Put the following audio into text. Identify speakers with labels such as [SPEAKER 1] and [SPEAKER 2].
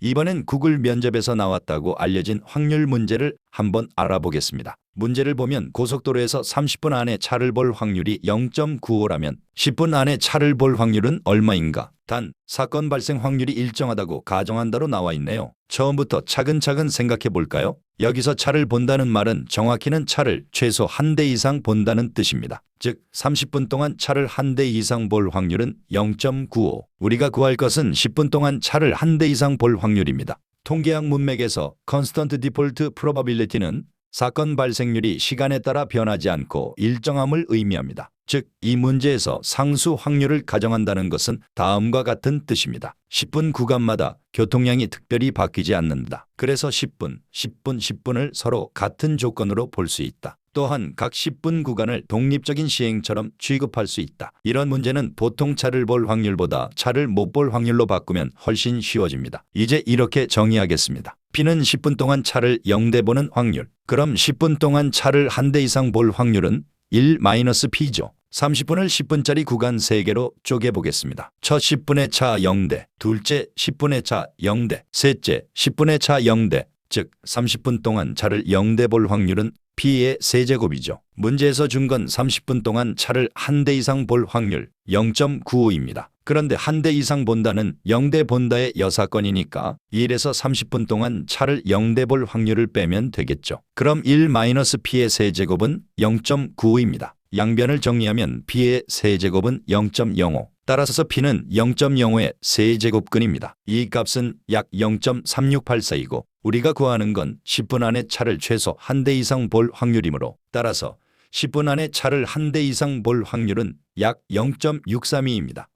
[SPEAKER 1] 이번엔 구글 면접에서 나왔다고 알려진 확률 문제를 한번 알아보겠습니다. 문제를 보면 고속도로에서 30분 안에 차를 볼 확률이 0.95라면 10분 안에 차를 볼 확률은 얼마인가? 단, 사건 발생 확률이 일정하다고 가정한다로 나와 있네요. 처음부터 차근차근 생각해 볼까요? 여기서 차를 본다는 말은 정확히는 차를 최소 한 대 이상 본다는 뜻입니다. 즉 30분 동안 차를 한 대 이상 볼 확률은 0.95. 우리가 구할 것은 10분 동안 차를 한 대 이상 볼 확률입니다. 통계학 문맥에서 Constant Default Probability는 사건 발생률이 시간에 따라 변하지 않고 일정함을 의미합니다. 즉, 이 문제에서 상수 확률을 가정한다는 것은 다음과 같은 뜻입니다. 10분 구간마다 교통량이 특별히 바뀌지 않는다. 그래서 10분, 10분, 10분을 서로 같은 조건으로 볼 수 있다. 또한 각 10분 구간을 독립적인 시행처럼 취급할 수 있다. 이런 문제는 보통 차를 볼 확률보다 차를 못 볼 확률로 바꾸면 훨씬 쉬워집니다. 이제 이렇게 정의하겠습니다. P는 10분 동안 차를 0대 보는 확률. 그럼 10분 동안 차를 한 대 이상 볼 확률은 1-P죠. 30분을 10분짜리 구간 3개로 쪼개보겠습니다. 첫 10분의 차 0대, 둘째 10분의 차 0대, 셋째 10분의 차 0대, 즉 30분 동안 차를 0대 볼 확률은 P의 세제곱이죠. 문제에서 준 건 30분 동안 차를 한 대 이상 볼 확률 0.95입니다. 그런데 한 대 이상 본다는 0대 본다의 여사건이니까 1에서 30분 동안 차를 0대 볼 확률을 빼면 되겠죠. 그럼 1-P의 세제곱은 0.95입니다. 양변을 정리하면 P의 세제곱은 0.05. 따라서 P는 0.05의 세제곱근입니다. 이 값은 약 0.3684이고 우리가 구하는 건 10분 안에 차를 최소 한 대 이상 볼 확률이므로 따라서 10분 안에 차를 한 대 이상 볼 확률은 약 0.632입니다.